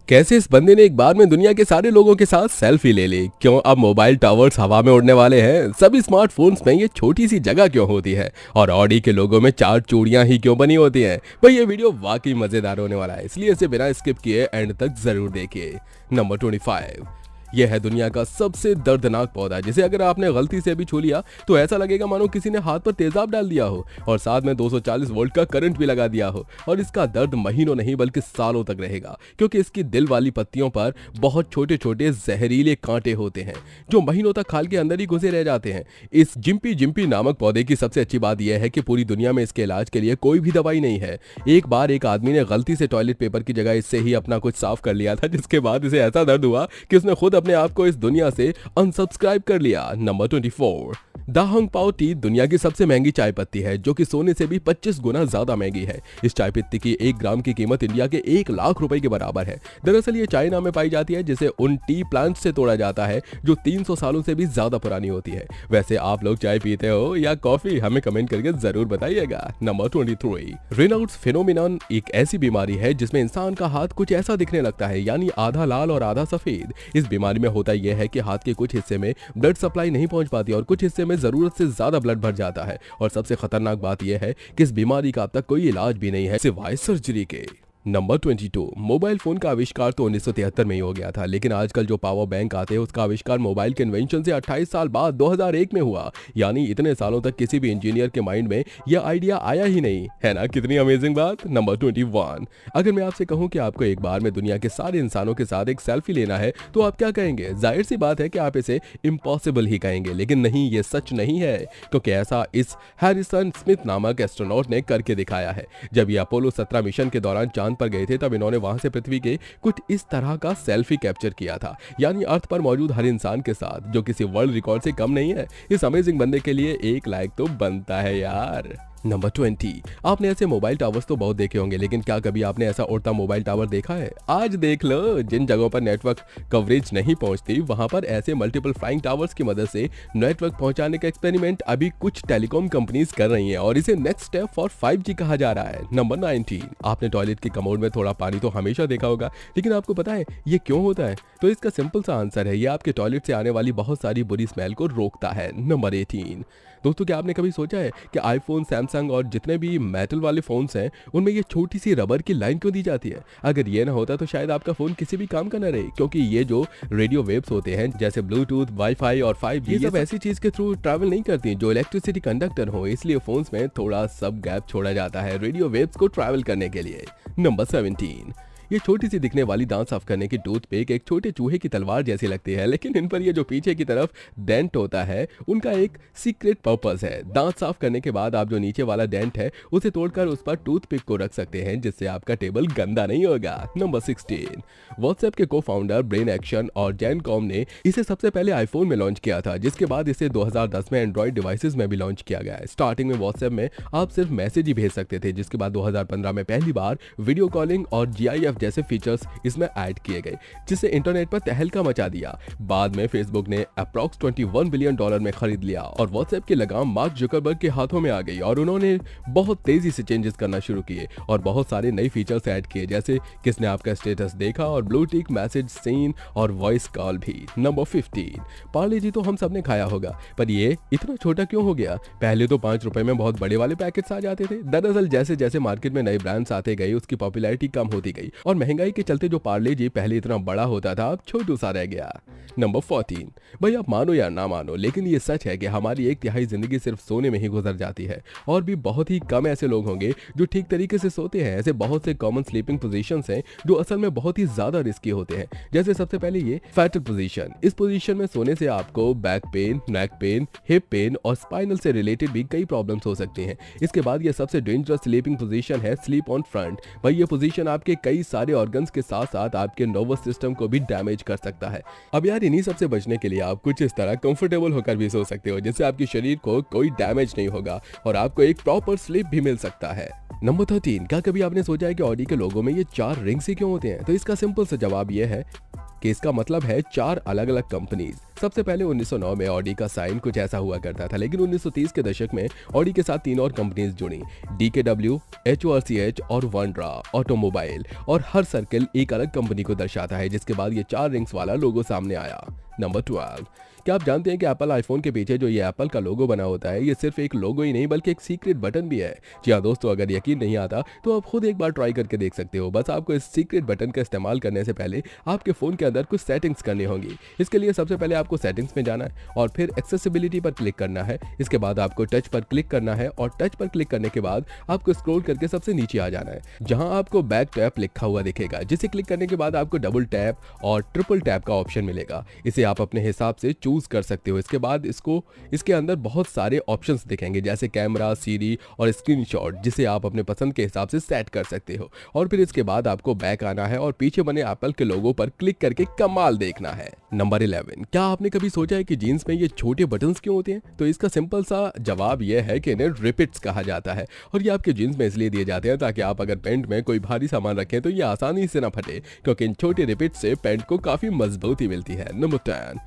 कैसे इस बंदे ने एक बार में दुनिया के सारे लोगों के साथ सेल्फी ले ली? क्यों अब मोबाइल टावर्स हवा में उड़ने वाले हैं? सभी स्मार्टफोन्स में ये छोटी सी जगह क्यों होती है? और ऑडी के लोगों में 4 चूड़ियां ही क्यों बनी होती हैं? भाई ये वीडियो वाकई मजेदार होने वाला है, इसलिए इसे बिना स्किप किए एंड तक जरूर देखिए। नंबर 25, यह है दुनिया का सबसे दर्दनाक पौधा, जिसे अगर आपने गलती से भी छू लिया तो ऐसा लगेगा मानो किसी ने हाथ पर तेजाब डाल दिया हो और साथ में 240 वोल्ट का करंट भी लगा दिया हो। और इसका दर्द महीनों नहीं बल्कि सालों तक रहेगा, क्योंकि इसकी दिल वाली पत्तियों पर बहुत छोटे छोटे जहरीले कांटे होते हैं जो महीनों तक खाल के अंदर ही घुसे रह जाते हैं। इस जिम्पी जिम्पी नामक पौधे की सबसे अच्छी बात यह है कि पूरी दुनिया में इसके इलाज के लिए कोई भी दवाई नहीं है। एक बार एक आदमी ने गलती से टॉयलेट पेपर की जगह इससे ही अपना कुछ साफ कर लिया था, जिसके बाद इसे ऐसा दर्द हुआ कि उसने खुद अपने आप को इस दुनिया से अनसब्सक्राइब कर लिया। नंबर 24, दाहोंग पाओ टी दुनिया की सबसे महंगी चाय पत्ती है, जो कि सोने से भी 25 गुना ज्यादा महंगी है। इस चाय पत्ती की 1 ग्राम की कीमत इंडिया के 1 लाख रुपए के बराबर है। दरअसल ये चाइना में पाई जाती है, जिसे उन टी प्लांट से तोड़ा जाता है जो 300 सालों से भी ज्यादा पुरानी होती है। वैसे आप लोग चाय पीते हो या कॉफी? हमें कमेंट करके जरूर बताइएगा। नंबर 23, रेनाउड्स फिनोमिनन एक ऐसी बीमारी है जिसमें इंसान का हाथ कुछ ऐसा दिखने लगता है, यानी आधा लाल और आधा सफेद। इस बीमारी में होता यह है कि हाथ के कुछ हिस्से में ब्लड सप्लाई नहीं पहुंच पाती और कुछ हिस्से में जरूरत से ज्यादा ब्लड भर जाता है। और सबसे खतरनाक बात यह है कि इस बीमारी का अब तक कोई इलाज भी नहीं है सिवाय सर्जरी के। नंबर 22, मोबाइल फोन का आविष्कार तो 1973 में ही हो गया था, लेकिन आजकल जो पावर बैंक आते हैं उसका आविष्कार मोबाइल के इन्वेंशन से 28 साल बाद 2001 में हुआ। यानी इतने सालों तक किसी भी इंजीनियर के माइंड में यह आइडिया आया ही नहीं, है ना? कितनी अमेजिंग बात। नंबर 21, अगर मैं आपसे कहूं कि आपको एक बार में दुनिया के सारे इंसानों के साथ एक सेल्फी लेना है तो आप क्या कहेंगे? जाहिर सी बात है कि आप इसे इम्पॉसिबल ही कहेंगे, लेकिन नहीं, ये सच नहीं है, क्योंकि ऐसा इस हैरिसन स्मिथ नामक एस्ट्रोनॉट ने करके दिखाया है। जब ये अपोलो 17 मिशन के दौरान चांद पर गए थे तब इन्होंने वहां से पृथ्वी के कुछ इस तरह का सेल्फी कैप्चर किया था, यानी अर्थ पर मौजूद हर इंसान के साथ, जो किसी वर्ल्ड रिकॉर्ड से कम नहीं है। इस अमेजिंग बंदे के लिए एक लाइक तो बनता है यार। नंबर 20, आपने ऐसे मोबाइल टावर्स तो बहुत देखे होंगे, लेकिन क्या कभी आपने ऐसा उड़ता मोबाइल टावर देखा है? आज देख लो, जिन जगहों पर नेटवर्क कवरेज नहीं पहुंचती वहां पर ऐसे मल्टीपल फ्लाइंग टावर्स की मदद से नेटवर्क पहुंचाने का एक्सपेरिमेंट अभी कुछ टेलीकॉम कंपनीज कर रही हैं और इसे नेक्स्ट स्टेप फॉर 5G कहा जा रहा है। नंबर 19, आपने टॉयलेट की कमोड में थोड़ा पानी तो हमेशा देखा होगा, लेकिन आपको पता है ये क्यों होता है? तो इसका सिंपल सा आंसर है, ये आपके टॉयलेट से आने वाली बहुत सारी बुरी स्मेल को रोकता है। नंबर 18, दोस्तों क्या आपने कभी सोचा है कि आईफोन, सैमसंग और जितने भी मेटल वाले फोन्स हैं उनमें ये छोटी सी रबर की लाइन क्यों दी जाती है? अगर ये ना होता तो शायद आपका फोन किसी भी काम का ना रहे, क्योंकि ये जो रेडियो वेव्स होते हैं जैसे ब्लूटूथ, वाईफाई और 5G, ये सब ऐसी चीज के थ्रू ट्रैवल नहीं करती जो इलेक्ट्रिसिटी कंडक्टर हो, इसलिए फोन्स में थोड़ा सब गैप छोड़ा जाता है रेडियो वेव्स को ट्रैवल करने के लिए। नंबर 17, ये छोटी सी दिखने वाली दांत साफ करने की टूथपिक एक छोटे चूहे की तलवार जैसी लगती है, लेकिन इन पर ये जो पीछे की तरफ डेंट होता है उनका एक सीक्रेट पर्पस है। दांत साफ करने के बाद आप जो नीचे वाला डेंट है उसे तोड़कर उस पर टूथपिक को रख सकते हैं, जिससे आपका टेबल गंदा नहीं होगा। नंबर 16, व्हाट्सएप के को फाउंडर ब्रेन एक्शन और जैन कॉम ने इसे सबसे पहले आईफोन में लॉन्च किया था, जिसके बाद इसे 2010 में एंड्रॉइड डिवाइसेस में भी लॉन्च किया गया है। स्टार्टिंग में व्हाट्सएप में आप सिर्फ मैसेज ही भेज सकते थे, जिसके बाद 2015 में पहली बार वीडियो कॉलिंग और GIF जैसे फीचर्स इसमें ऐड किए गए, जिससे इंटरनेट पर तहलका मचा दिया। बाद में फेसबुक ने अप्रॉक्स $21 बिलियन में खरीद लिया और व्हाट्सएप की लगाम मार्क जुकरबर्ग के हाथों में आ गई और उन्होंने बहुत तेजी से चेंजेस करना शुरू किए और बहुत सारे नए फीचर्स ऐड किए, जैसे किसने आपका स्टेटस देखा और ब्लूटिक मैसेज सीन और वॉइस कॉल भी। नंबर 15, पार्ले जी तो हम सबने खाया होगा, पर ये इतना छोटा क्यों हो गया? पहले तो 5 रुपए में बहुत बड़े वाले पैकेट्स आ जाते थे। दरअसल जैसे जैसे मार्केट में नए ब्रांड्स आते गए उसकी पॉपुलैरिटी कम होती गई और महंगाई के चलते जो पार्ले जी पहले इतना बड़ा होता था अब छोटू सा रह गया। नंबर 14, भाई आप मानो या ना मानो, लेकिन ये सच है कि हमारी 1/3 जिंदगी सिर्फ सोने में ही गुजर जाती है और भी बहुत ही कम ऐसे लोग होंगे जो ठीक तरीके से सोते हैं। ऐसे बहुत से कॉमन स्लीपिंग पोजीशंस हैं जो असल में बहुत ही ज्यादा रिस्की होते हैं, जैसे सबसे पहले ये फैटल पोजीशन। इस पोजीशन में सोने से आपको back pain, neck pain, hip pain और स्पाइनल से रिलेटेड भी कई प्रॉब्लम्स हो सकती हैं। इसके बाद ये सबसे डेंजरस स्लीपिंग पोजीशन है स्लीप ऑन फ्रंट। भाई ये पोजीशन आपके कई सारे ऑर्गन्स के साथ साथ आपके नर्वस सिस्टम को भी डैमेज कर सकता है। अब यार इन्हीं सबसे बचने के लिए आप कुछ इस तरह कंफर्टेबल होकर भी सो सकते हो, जिससे आपके शरीर को कोई डैमेज नहीं होगा और आपको एक प्रॉपर स्लीप भी मिल सकता है। नंबर 13, क्या कभी आपने सोचा है कि ऑडी के लोगों में ये 4 रिंग्स ही क्यों होते हैं? तो इसका सिंपल सा जवाब ये है कि इसका मतलब है 4 अलग अलग कंपनीज सबसे पहले 1909 में ऑडी का साइन कुछ ऐसा हुआ करता था, लेकिन 1930 के दशक में ऑडी के साथ 3 और कंपनीज जुड़ी, DKW, HORCH और वनड्रा ऑटोमोबाइल, और हर सर्कल एक अलग कंपनी को दर्शाता है, जिसके बाद ये 4 रिंग्स वाला लोगो सामने आया। नंबर 12, क्या आप जानते हैं कि एप्पल आईफोन के पीछे जो ये एप्पल का लोगो बना होता है, ये सिर्फ एक लोगो ही नहीं बल्कि एक सीक्रेट बटन भी है। जी हाँ दोस्तों, अगर यकीन नहीं आता तो आप खुद एक बार ट्राई करके देख सकते हो। बस आपको इस सीक्रेट बटन का इस्तेमाल करने से पहले आपके फ़ोन के अंदर कुछ सेटिंग्स करनी होंगी। इसके लिए सबसे पहले आपको सेटिंग्स में जाना है और फिर एक्सेसिबिलिटी पर क्लिक करना है। इसके बाद आपको टच पर क्लिक करना है और टच पर क्लिक करने के बाद आपको स्क्रॉल करके सबसे नीचे आ जाना है, जहां आपको बैक टैप लिखा हुआ दिखेगा, जिसे क्लिक करने के बाद आपको डबल टैप और ट्रिपल टैप का ऑप्शन मिलेगा। इसे आप अपने हिसाब से चूज कर सकते हो। इसके बाद इसके अंदर बहुत सारे ऑप्शंस दिखेंगे, जैसे कैमरा, सीरी और स्क्रीनशॉट, जिसे आप अपने पसंद के हिसाब से सेट कर सकते हो। और फिर इसके बाद आपको बैक आना है और पीछे बने एप्पल के लोगो पर क्लिक करके कमाल देखना है। नंबर 11, क्या आपने कभी सोचा है कि जीन्स में ये छोटे बटन्स क्यों होते हैं? तो इसका सिंपल सा जवाब यह है कि इन्हें रिपिट्स कहा जाता है, और ये आपके जीन्स में इसलिए दिए जाते हैं ताकि आप अगर पैंट में कोई भारी सामान रखें तो ये आसानी से ना फटे, क्योंकि इन छोटे रिपिट्स से पैंट को काफी मजबूती मिलती है। Number 10,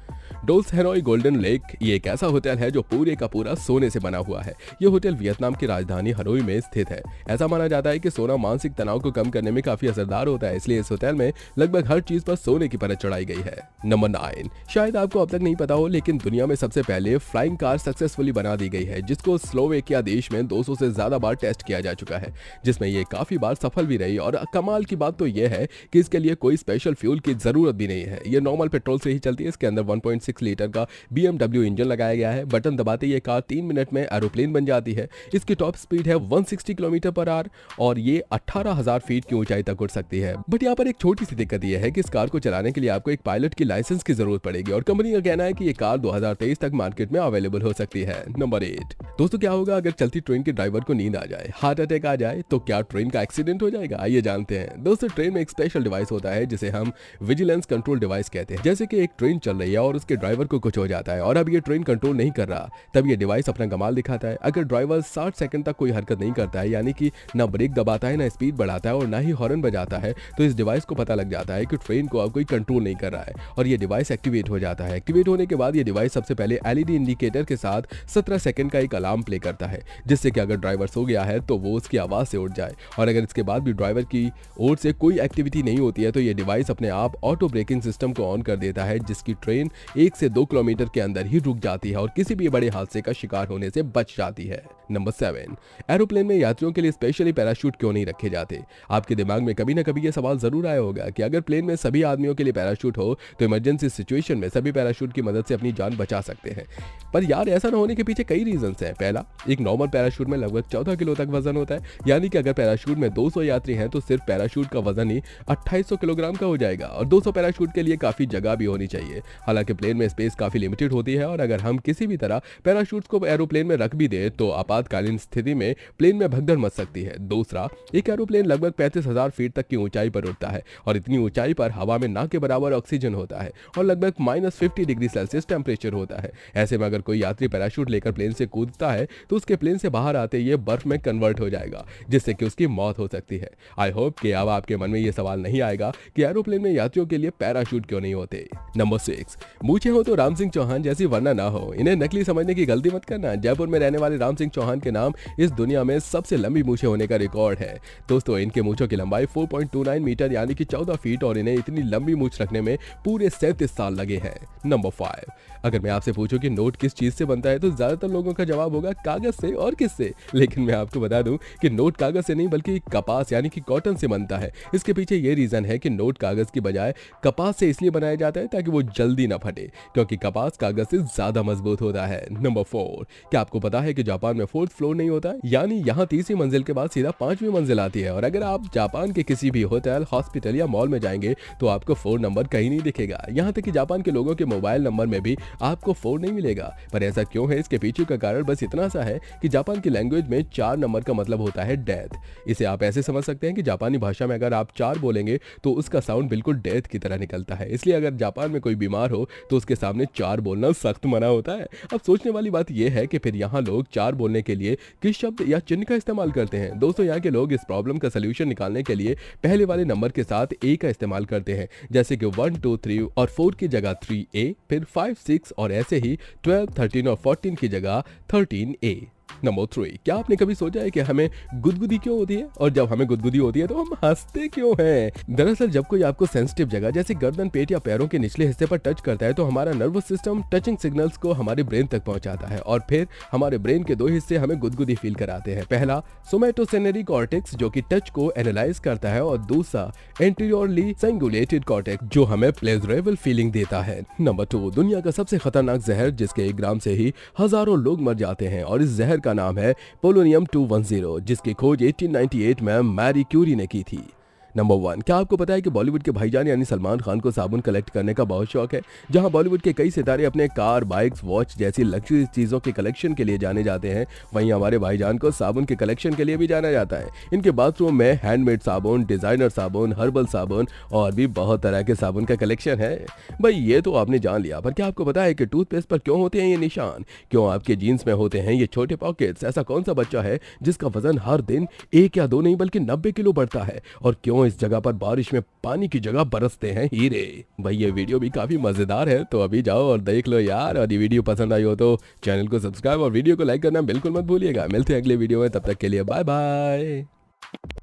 doles Hanoi golden lake ये एक ऐसा होटल है जो पूरे का पूरा सोने से बना हुआ है। ये होटल वियतनाम की राजधानी हनोई में स्थित है। ऐसा माना जाता है कि सोना मानसिक तनाव को कम करने में काफी असरदार होता है, इसलिए इस होटल में लगभग हर चीज पर सोने की परत चढ़ाई गई है। नंबर 9, शायद आपको अब तक नहीं पता हो, लेकिन दुनिया में सबसे पहले फ्लाइंग कार सक्सेसफुली बना दी गई है, जिसको स्लोवेकिया देश में 200 से ज्यादा बार टेस्ट किया जा चुका है, जिसमें ये काफी बार सफल भी रही। और कमाल की बात तो यह है कि इसके लिए कोई स्पेशल फ्यूल की जरूरत भी नहीं है, ये नॉर्मल पेट्रोल से ही चलती है। इसके अंदर 1.6 लीटर का BMW इंजन लगाया गया है। बटन दबाते ये कार 3 मिनट में एरोप्लेन बन जाती है। इसकी टॉप स्पीड है 160 किलोमीटर पर आवर और ये 18,000 फीट की ऊंचाई तक उड़ सकती है। बट यहाँ पर एक छोटी सी दिक्कत यह है कि इस कार को चलाने के लिए आपको एक पायलट की लाइसेंस की जरूरत पड़ेगी, और कंपनी का कहना है कि ये कार 2023 तक मार्केट में अवेलेबल हो सकती है। नंबर 8, दोस्तों क्या होगा अगर चलती ट्रेन के ड्राइवर को नींद आ जाए, हार्ट अटैक आ जाए, तो क्या ट्रेन का एक्सीडेंट हो जाएगा? आइए जानते हैं। दोस्तों, ट्रेन में एक स्पेशल डिवाइस होता है जिसे हम विजिलेंस कंट्रोल डिवाइस कहते हैं। जैसे कि एक ट्रेन चल रही है और उसके ड्राइवर को कुछ हो जाता है और अब ये ट्रेन कंट्रोल नहीं कर रहा, तब ये डिवाइस अपना कमाल दिखाता है। अगर ड्राइवर 60 सेकंड तक कोई हरकत नहीं करता है, यानी कि ना ब्रेक दबाता है, ना स्पीड बढ़ाता है और ना ही हॉर्न बजाता है, तो इस डिवाइस को पता लग जाता है कि ट्रेन को अब कोई कंट्रोल नहीं कर रहा है और ये डिवाइस एक्टिवेट हो जाता है। एक्टिवेट होने के बाद ये डिवाइस सबसे पहले LED इंडिकेटर के साथ 17 सेकंड का एक अलार्म प्ले करता है, जिससे कि अगर ड्राइवर सो गया है तो वो उसकी आवाज से उठ जाए। और अगर इसके बाद भी ड्राइवर की ओर से कोई एक्टिविटी नहीं होती है तो ये डिवाइस अपने आप ऑटो ब्रेकिंग सिस्टम को ऑन कर देता है, जिसकी ट्रेन 1 से 2 किलोमीटर के अंदर ही रुक जाती है और किसी भी बड़े हादसे का शिकार होने से बच जाती है। नंबर 7, एरोप्लेन में यात्रियों के लिए स्पेशली पैराशूट क्यों नहीं रखे जाते? आपके दिमाग में कभी ना कभी ये सवाल जरूर आया होगा कि अगर प्लेन में सभी आदमियों के लिए पैराशूट हो तो इमरजेंसी सिचुएशन में सभी पैराशूट की मदद से अपनी जान बचा सकते हैं। पर यार, ऐसा न होने के पीछे कई रीजंस हैं। पहला, एक नॉर्मल पैराशूट में लगभग 14 किलो तक वजन होता है, यानी कि अगर पैराशूट में 200 यात्री हैं तो सिर्फ पैराशूट का वजन ही 2800 किलोग्राम का हो जाएगा और 200 पैराशूट के लिए काफी जगह भी होनी चाहिए। हालांकि प्लेन में स्पेस काफी लिमिटेड होती है और अगर हम किसी भी तरह पैराशूट को एरोप्लेन में रख भी दे तो आपातकालीन स्थिति में प्लेन में भगदड़ मच सकती है। दूसरा, एक एरोप्लेन लगभग 35,000 फीट तक की ऊंचाई पर उड़ता है और इतनी ऊंचाई पर हवा में ना के बराबर ऑक्सीजन होता है और लगभग -50 डिग्री सेल्सियस टेम्परेचर होता है। ऐसे में अगर कोई यात्री पैराशूट लेकर प्लेन से कूदता है तो उसके प्लेन से बाहर आते ही बर्फ में कन्वर्ट हो जाएगा, जिससे कि उसकी मौत हो सकती है। आई होप कि अब आपके मन में यह सवाल नहीं आएगा कि एरोप्लेन में यात्रियों के लिए पैराशूट क्यों नहीं होते। नंबर 6, मूछें हो तो राम सिंह चौहान जैसी वरना ना हो। इन्हें नकली समझने की गलती मत करना। जयपुर में रहने वाले राम सिंह चौहान के नाम इस दुनिया में सबसे लंबी मूछें होने का रिकॉर्ड है। दोस्तों, इनके मूछों की लंबाई 4.29 मीटर यानी कि 14 फीट और इन्हें इतनी लंबी मूछ रखने में पूरे 37 साल लगे हैं। नंबर 5, अगर मैं आपसे पूछूं कि नोट किस चीज से बनता है तो ज्यादातर लोगों का जवाब होगा कागज से और किससे, लेकिन मैं आपको बता दूं कि नोट कागज से नहीं बल्कि कपास यानी कि कॉटन से बनता है। इसके पीछे ये रीजन है कि नोट कागज की बजाय कपास से इसलिए बनाया जाता है ताकि वो जल्दी ना फटे, क्योंकि कपास कागज से ज्यादा मजबूत होता है। नंबर 4, क्या आपको पता है कि जापान में 4th फ्लोर नहीं होता, यानी यहाँ 3री मंजिल के बाद सीधा 5वीं मंजिल आती है। और अगर आप जापान के किसी भी होटल, हॉस्पिटल या मॉल में जाएंगे तो आपको 4 नंबर कहीं नहीं दिखेगा। यहाँ तक कि जापान के लोगों के मोबाइल नंबर में भी आपको 4 नहीं मिलेगा। पर ऐसा क्यों है? इसके पीछे का कारण बस इतना सा है कि जापान की लैंग्वेज में 4 नंबर का मतलब होता है डेथ। इसे आप ऐसे समझ सकते हैं कि जापानी भाषा में अगर आप 4 बोलेंगे तो उसका साउंड बिल्कुल डेथ की तरह निकलता है। इसलिए अगर जापान में कोई बीमार हो तो उसके सामने 4 बोलना सख्त मना होता है। अब सोचने वाली बात यह है कि फिर यहाँ लोग 4 बोलने निकालने के लिए किस शब्द या चिन्ह का इस्तेमाल करते हैं? दोस्तों, यहाँ के लोग इस प्रॉब्लम का सोल्यूशन निकालने के लिए पहले वाले नंबर के साथ ए का इस्तेमाल करते हैं, जैसे कि 1 2 3 और 4 की जगह 3A, फिर 5 6 और ऐसे ही 12 13 और 14 की जगह 13A। नंबर 3, क्या आपने कभी सोचा है कि हमें गुदगुदी क्यों होती है, और जब हमें गुदगुदी होती है तो हम हंसते क्यों हैं? दरअसल जब कोई आपको सेंसिटिव जगह जैसे गर्दन, पेट या पैरों के निचले हिस्से पर टच करता है तो हमारा नर्वस सिस्टम टचिंग सिग्नल्स को हमारे ब्रेन तक पहुंचाता है और फिर हमारे ब्रेन के दो हिस्से हमें गुदगुदी फील कराते हैं। पहला सोमैटोसेंसरी कॉर्टेक्स जो कि टच को एनालाइज करता है, और दूसरा एंटीरियरली सिंगुलेटेड कॉर्टेक्स जो हमें प्लेजरेबल फीलिंग देता है। नंबर 2, दुनिया का सबसे खतरनाक जहर जिसके 1 ग्राम से ही हजारों लोग मर जाते हैं, और इस जहर का नाम है पोलोनियम 210, जिसकी खोज 1898 में मैरी क्यूरी ने की थी। नंबर 1, क्या आपको पता है कि बॉलीवुड के भाईजान यानी सलमान खान को साबुन कलेक्ट करने का बहुत शौक है? जहां बॉलीवुड के कई सितारे अपने कार, बाइक्स, वॉच जैसी लग्जरी चीजों के कलेक्शन के लिए जाने जाते हैं, वहीं हमारे भाईजान को साबुन के कलेक्शन के लिए भी जाना जाता है। इनके बाथरूम में हैंडमेड साबुन, डिजाइनर साबुन, हर्बल साबुन और भी बहुत तरह के साबुन का कलेक्शन है। भाई ये तो आपने जान लिया, पर क्या आपको पता है कि टूथपेस्ट पर क्यों होते हैं ये निशान? क्यों आपके जीन्स में होते हैं ये छोटे पॉकेट्स? ऐसा कौन सा बच्चा है जिसका वजन हर दिन 1 या 2 नहीं बल्कि 90 किलो बढ़ता है? और क्यों इस जगह पर बारिश में पानी की जगह बरसते हैं हीरे? भाई ये वीडियो भी काफी मजेदार है, तो अभी जाओ और देख लो यार। और ये वीडियो पसंद आई हो तो चैनल को सब्सक्राइब और वीडियो को लाइक करना बिल्कुल मत भूलिएगा। मिलते हैं अगले वीडियो में, तब तक के लिए बाय बाय।